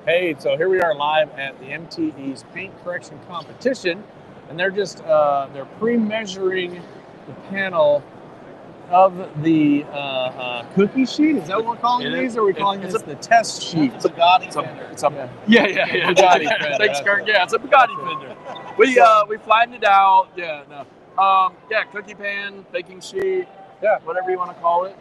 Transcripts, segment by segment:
Hey, so here we are live at the MTE's paint correction competition, and they're just they're pre-measuring the panel of the cookie sheet. Is that what we're calling these, or are we calling this the test sheet? It's a Bugatti fender. Yeah. Bugatti fender. Thanks, Kurt. Yeah, it's a Bugatti fender. We flattened it out. Yeah, no. Cookie pan, baking sheet. Yeah. Whatever you want to call it.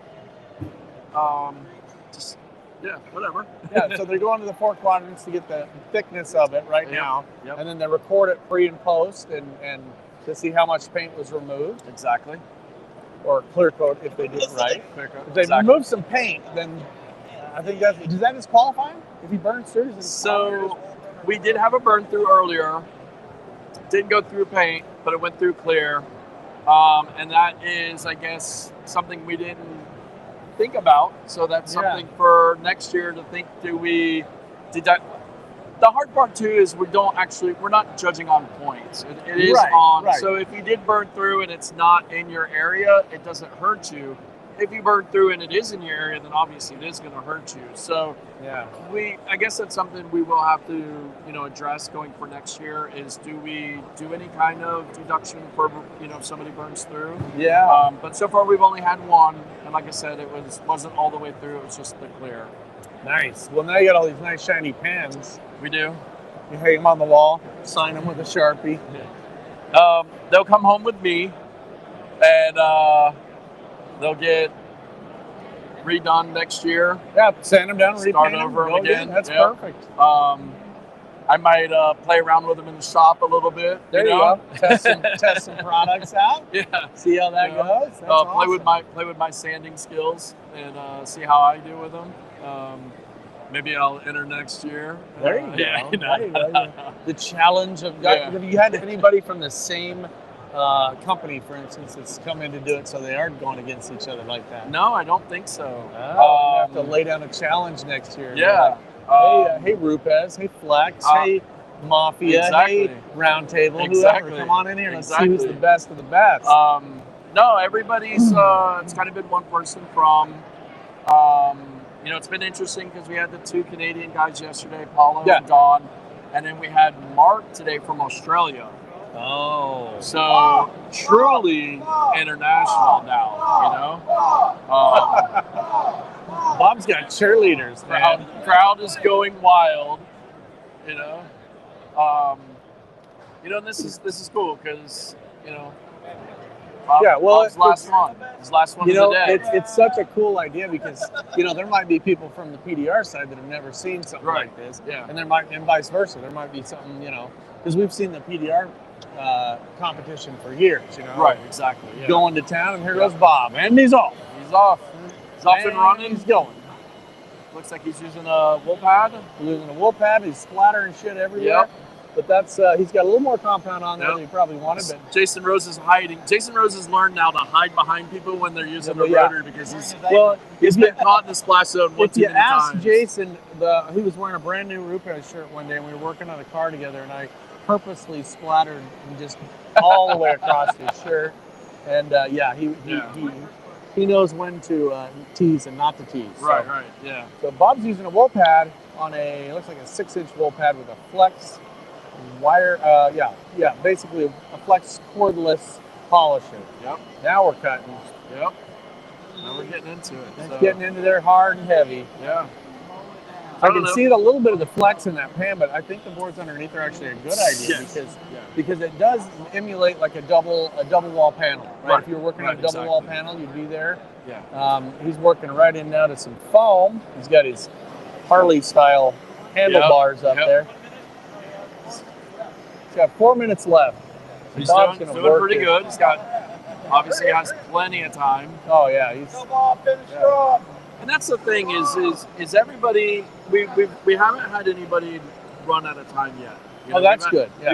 Whatever. Yeah, so they're going to the 4 quadrants to get the thickness of it right now, Yep. and then they record it pre and post, and to see how much paint was removed, Exactly. or clear coat if they did it right. Clear coat. If they remove some paint, then I think does that disqualify him if he burns through? So we did have a burn through earlier. Didn't go through paint, but it went through clear. And that is, I guess, something we didn't think about. So that's something for next year to think. The hard part too is we're not judging on points. It is on. Right. So if you did burn through and it's not in your area, it doesn't hurt you. If you burn through and it is in your area, then obviously it is going to hurt you. So I guess that's something we will have to, address going for next year is do we do any kind of deduction for, if somebody burns through? Yeah. But so far we've only had one. And like I said, it wasn't all the way through. It was just the clear. Nice. Well, now you got all these nice shiny pens. We do. You hang them on the wall, sign them with a Sharpie. They'll come home with me and they'll get redone next year. Yeah, sand them down, start repaint over them again. That's perfect. I might play around with them in the shop a little bit. There you go. Test some products out. Yeah. See how that goes. That's awesome. Play with my sanding skills and see how I do with them. Maybe I'll enter next year. There you go. Yeah, There you go. The challenge of have you had anybody from the same company, for instance, that's come in to do it so they aren't going against each other like that? No, I don't think so. You have to lay down a challenge next year. Yeah. Hey Rupes, hey Flex, hey Mafia, exactly. hey Roundtable, Exactly. whoever. Come on in here and let's see who's the best of the best. No, everybody's, it's kind of been one person from, it's been interesting because we had the 2 Canadian guys yesterday, Paulo and Don, and then we had Mark today from Australia. Oh. So truly international now, Bob's got cheerleaders, man. Crowd is going wild, and this is cool because, Bob's last one. His last one of the day. It's such a cool idea because, there might be people from the PDR side that have never seen something like this. Yeah. And vice versa. There might be something, because we've seen the PDR competition for years, Right, exactly. Yeah. Going to town, and here goes Bob. And he's off. He's off and running. He's going. Looks like he's using a wool pad. He's using a wool pad. He's splattering shit everywhere. Yep. But that's he's got a little more compound on there than he probably wanted. But Jason Rose is hiding. Jason Rose has learned now to hide behind people when they're using the rotary because he's been caught in the splash zone one too many times. If you ask Jason, he was wearing a brand new Rupes shirt one day, and we were working on a car together, and I purposely splattered just all the way across his shirt. And he knows when to tease and not to tease. Right, yeah. So Bob's using a wool pad on it looks like a 6-inch wool pad with a flex wire, basically a flex cordless polisher. Yep. Now we're cutting. Yep. Now we're getting into it. It's getting into there hard and heavy. Yeah. I can see a little bit of the flex in that pan, but I think the boards underneath are actually a good idea because it does emulate like a double wall panel. Right? If you're working on a double wall panel, you'd be there. Yeah. He's working right in now to some foam. He's got his Harley style handlebars up there. He's got 4 minutes left. He's doing pretty good. He's obviously has plenty of time. Oh yeah, finish strong. And that's the thing is everybody we haven't had anybody run out of time yet. That's good. Yeah.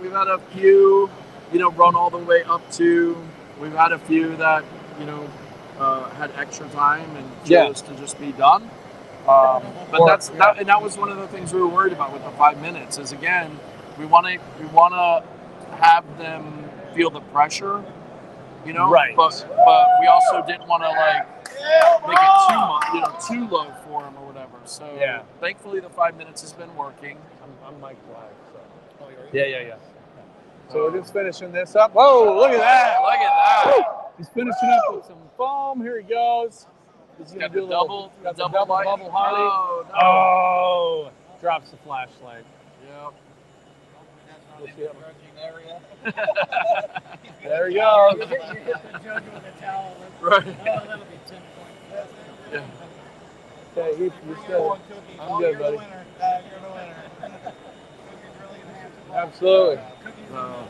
We've had a few, run all the way up to. We've had a few that had extra time and chose to just be done. But that was one of the things we were worried about with the 5 minutes. Is again, we want to have them feel the pressure, Right. But we also didn't want to make it too much, too low for them or whatever. So Yeah. thankfully the 5 minutes has been working. I'm Mike Black. So. Oh, you're Yeah. So we're just finishing this up. Whoa, look at that. Look at that. He's finishing up with some foam. Here he goes. He's Got do the a double, got the the double double light. bubble hottie. Oh, no. Oh, drops the flashlight. Yep. area. There he goes. You hit the judge with a towel. Right. That'll be 10 points. Yeah. Okay, he's good. I'm good, You're buddy. the winner. You're the winner. Cookies really gonna have to Absolutely. So,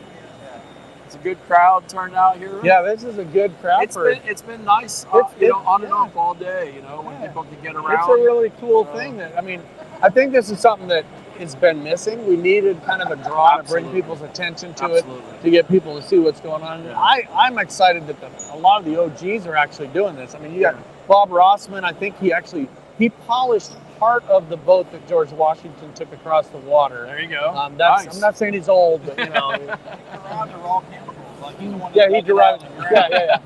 it's a good crowd turned out here. Yeah, this is a good crowd. It's been nice, on and off all day. When people can get around. It's a really cool thing. I think this is something that has been missing. We needed kind of a draw to bring people's attention to it, to get people to see what's going on. Yeah. I'm excited that a lot of the OGs are actually doing this. I mean, you got Bob Wrasman. I think he polished part of the boat that George Washington took across the water. There you go. Nice. Nice. I'm not saying he's old, but derived the raw chemicals. Like he's the one yeah, that he dug it out derived. of the ground. Yeah.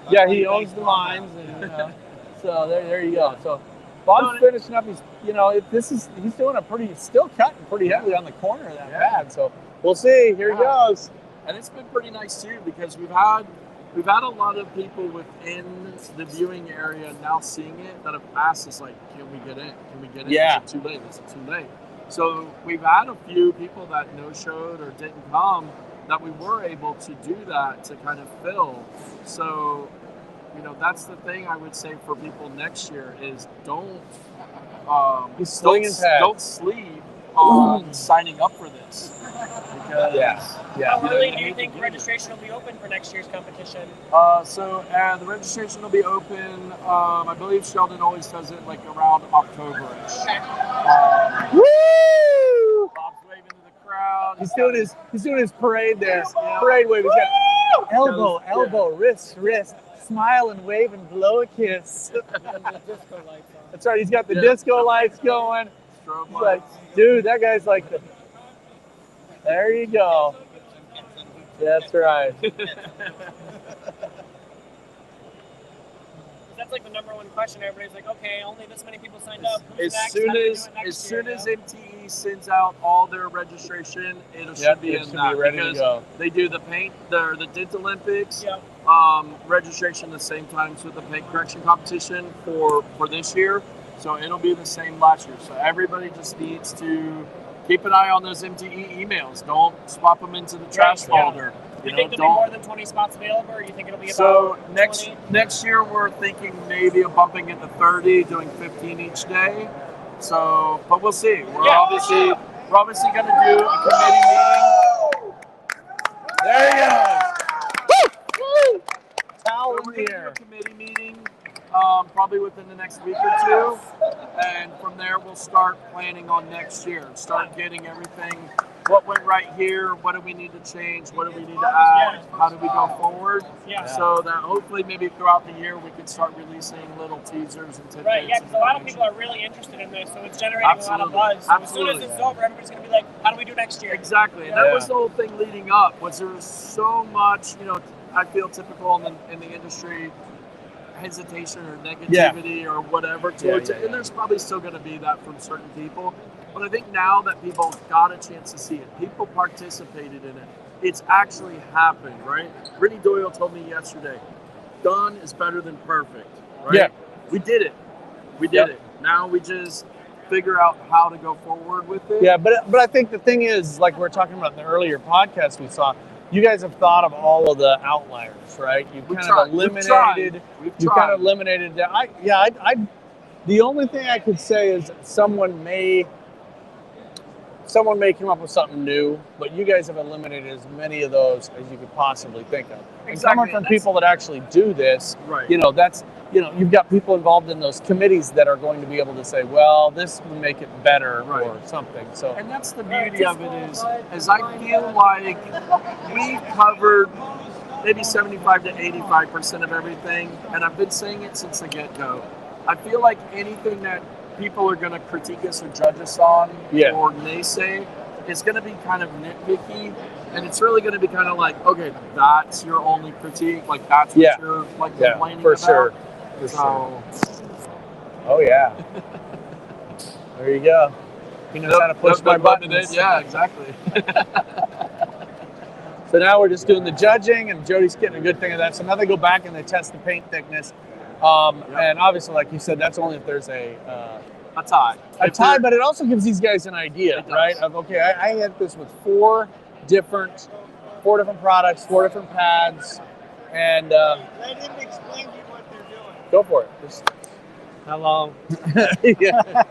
Yeah, he owns the mines, and so there you go. So Bob's finishing up. He's doing still cutting pretty heavily on the corner of that pad. So we'll see. Here he goes. And it's been pretty nice too because we've had a lot of people within the viewing area now seeing it that have asked us like, can we get in? Can we get in? Yeah. Is it too late? Is it too late? So we've had a few people that no-showed or didn't come that we were able to do that to kind of fill. So, that's the thing I would say for people next year is don't sleep on signing up for this. Because, How early do you think registration will be open for next year's competition? So the registration will be open. I believe Sheldon always does it like around October-ish. Woo! Bob's waving to the crowd. He's doing his parade there. Parade wave. He's got elbow, wrist, smile and wave and blow a kiss. That's right. He's got the disco lights going. He's like, dude, that guy's like there you go. That's right. That's like the number one question. Everybody's like, okay, only this many people signed up. As soon as MTE sends out all their registration, it should be ready to go. They do the paint, the Dent Olympics, registration the same times with the paint correction competition for this year. So it'll be the same last year. So everybody just needs to keep an eye on those MTE emails. Don't swap them into the trash folder. Do you think there'll be more than 20 spots available, or do you think it'll be about So 20? next year we're thinking maybe of bumping it to 30, doing 15 each day. So, but we'll see. We're obviously going to do a committee meeting. There you go. Woo! Towel We're in going the to do air. a committee meeting probably within the next week or two. And from there, we'll start planning on next year. Start getting everything. What went right here? What do we need to change? What do we need to add? How do we go forward? Yeah. So that hopefully maybe throughout the year we can start releasing little teasers and tidbits. Right, yeah, because a lot of people are really interested in this, so it's generating a lot of buzz. So as soon as it's over, everybody's going to be like, how do we do next year? Exactly, and that was the whole thing leading up, was there was so much, I feel typical in the industry, hesitation or negativity or whatever towards it, and there's probably still going to be that from certain people. But I think now that people got a chance to see it, people participated in it, it's actually happened, right? Brittany Doyle told me yesterday, done is better than perfect, right? Yeah. We did it. We did it. Now we just figure out how to go forward with it. Yeah, but I think the thing is, like we were talking about in the earlier podcast we saw, you guys have thought of all of the outliers, right? You've kind of eliminated. You kind of eliminated that. The only thing I could say is someone may come up with something new, but you guys have eliminated as many of those as you could possibly think of. And coming from people that actually do this, right? You've got people involved in those committees that are going to be able to say, well, this would make it better or something. So, and that's the beauty of it is I feel like we've covered maybe 75 to 85% of everything, and I've been saying it since the get-go. I feel like anything that people are going to critique us or judge us on or naysay is going to be kind of nitpicky, and it's really going to be kind of like, okay, that's your only critique, like that's what you're like complaining about. For sure. Oh yeah. There you go. He knows how to push my buttons. Yeah, exactly. So now we're just doing the judging, and Jody's getting a good thing of that. So now they go back and they test the paint thickness. And obviously, like you said, that's only if there's a tie. But it also gives these guys an idea, right? Of okay, I had this with four different products, 4 different pads, and let him explain to you what they're doing. Go for it. Hello. Yeah.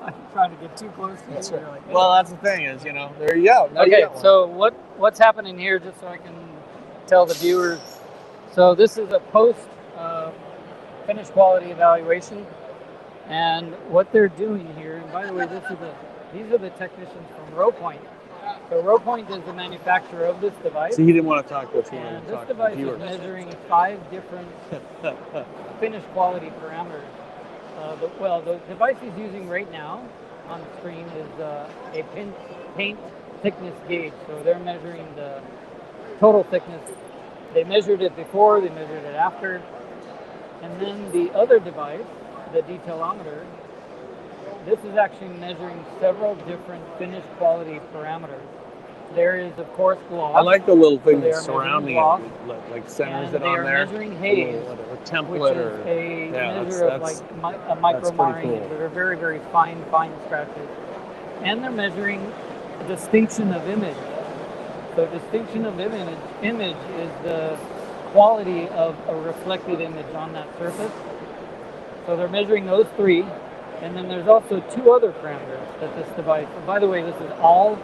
I'm trying to get too close to That's you. right. Like, Well, that's the thing is, there you go. Now you okay, got one. so what's happening here, just so I can tell the viewers. So this is a post finish quality evaluation, and what they're doing here. And by the way, these are the technicians from RowPoint. So RowPoint is the manufacturer of this device. See, he didn't want to talk to us. He wanted And to this talk to the device is viewers. measuring 5 different finish quality parameters. The device he's using right now on the screen is a paint thickness gauge. So they're measuring the total thickness. They measured it before, they measured it after. And then the other device, the detailometer, this is actually measuring several different finish quality parameters. There is, of course, gloss. I like the little thing So they that's are surrounding measuring it, like centers and it they on are there. measuring haze, Or template, which or is a yeah, measure of that's a micro pretty marring cool. that are very, very fine scratches. And they're measuring distinction of image. So distinction of image is the quality of a reflected image on that surface. So they're measuring those 3. And then there's also 2 other parameters that this device, and by the way, this is all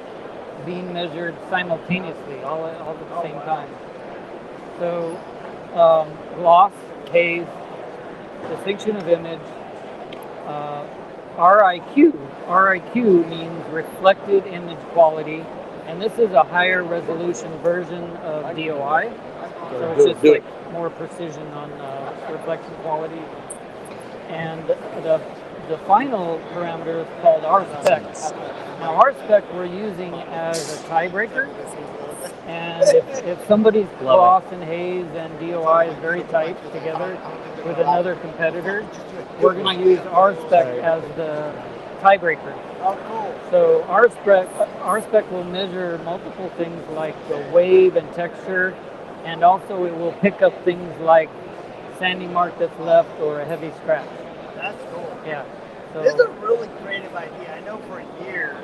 being measured simultaneously, all at the same time. So gloss, haze, distinction of image, RIQ. RIQ means reflected image quality, and this is a higher resolution version of DOI. So it's just like more precision on reflection quality. And the final parameter is called R-Spec. Now R-Spec we're using as a tiebreaker, and if somebody's gloss and haze and DOI is very tight together with another competitor, we're going to use R-Spec as the tiebreaker. Oh, cool. So R-Spec will measure multiple things like the wave and texture, and also it will pick up things like sanding mark that's left or a heavy scratch. That's cool. Yeah. So, This is a really creative idea. I know for years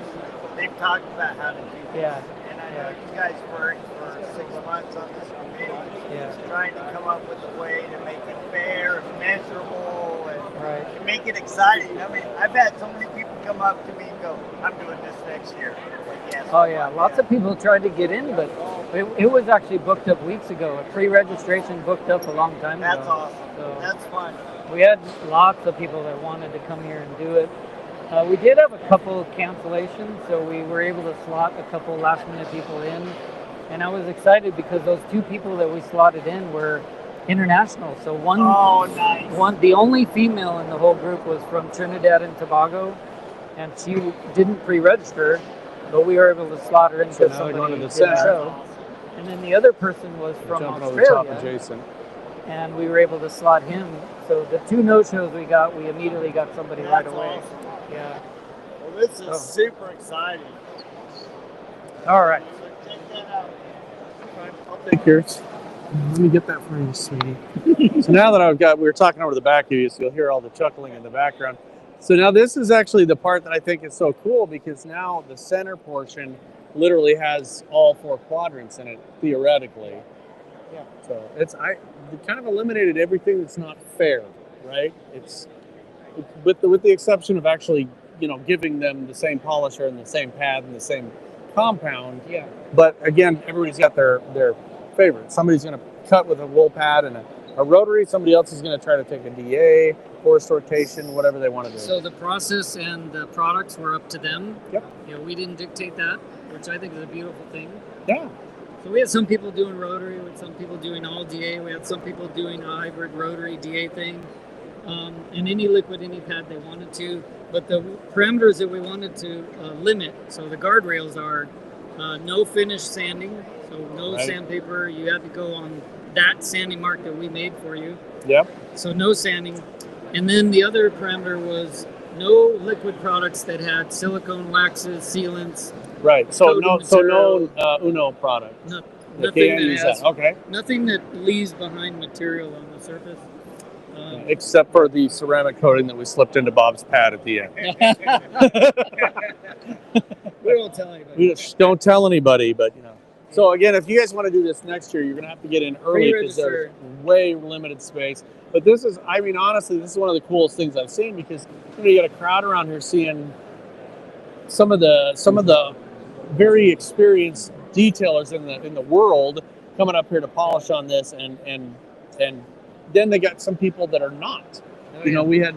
they've talked about how to do this. Yeah. And I know you guys worked for 6 months on this committee, trying to come up with a way to make it fair and measurable and to make it exciting. I mean, I've had so many people come up to me and go, "I'm doing this next year." Like, yes, oh yeah, lots of people tried to get in, but it was actually booked up weeks ago. A pre-registration booked up a long time ago. That's awesome. So That's fun. we had lots of people that wanted to come here and do it. We did have a couple of cancellations, so we were able to slot a couple last-minute people in. And I was excited because those 2 people that we slotted in were international. So the only female in the whole group was from Trinidad and Tobago, and she didn't pre-register, but we were able to slot her in because somebody did the show. And then the other person was from Australia, Jason. and we were able to slot him. So the 2 no-shows we got, we immediately got somebody right away. Awesome. Yeah. Well, this is super exciting. All right. So check that out. I'll take yours. Let me get that for you, sweetie. So now that we were talking over the back of you, so you'll hear all the chuckling in the background. So now this is actually the part that I think is so cool, because now the center portion literally has all 4 quadrants in it, theoretically. Yeah. So it kind of eliminated everything that's not fair, right? It's with the exception of actually, giving them the same polisher and the same pad and the same compound. Yeah. But again, everybody's got their favorite. Somebody's going to cut with a wool pad and a rotary. Somebody else is going to try to take a DA, forced rotation, whatever they want to do. So the process and the products were up to them. Yep. We didn't dictate that, which I think is a beautiful thing. Yeah. So we had some people doing rotary, we had some people doing all DA, we had some people doing a hybrid rotary DA thing, and any liquid, any pad they wanted to. But the parameters that we wanted to limit, so the guardrails are no finish sanding, so no sandpaper. You had to go on that sanding mark that we made for you. Yep. So no sanding. And then the other parameter was no liquid products that had silicone waxes, sealants. Right. So no material. Uno product. No, They nothing can't that use has that. Okay. nothing that leaves behind material on the surface. Except for the ceramic coating that we slipped into Bob's pad at the end. We won't tell anybody. We just don't tell anybody, but you know. So again, if you guys want to do this next year, you're going to have to get in early because there's way limited space. But this is, I mean, honestly, this is one of the coolest things I've seen because you got a crowd around here seeing some of the very experienced detailers in the world coming up here to polish on this, and then they got some people that are not. You know, we had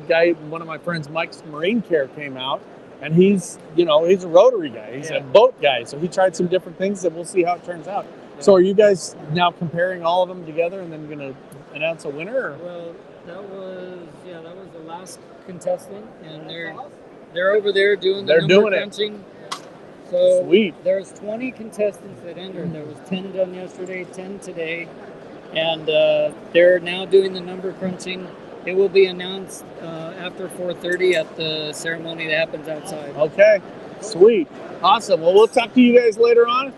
one of my friends, Mike's Marine Care, came out, and he's a rotary guy. He's a boat guy, so he tried some different things, and we'll see how it turns out. Yeah. So are you guys now comparing all of them together and then going to announce a winner? Or? Well, that was the last contestant, and they're over there doing the number crunching. So sweet. There's 20 contestants that entered. There was 10 done yesterday, 10 today, and they're now doing the number crunching. It will be announced after 4:30 at the ceremony that happens outside. Okay, sweet, awesome. Well, we'll talk to you guys later on.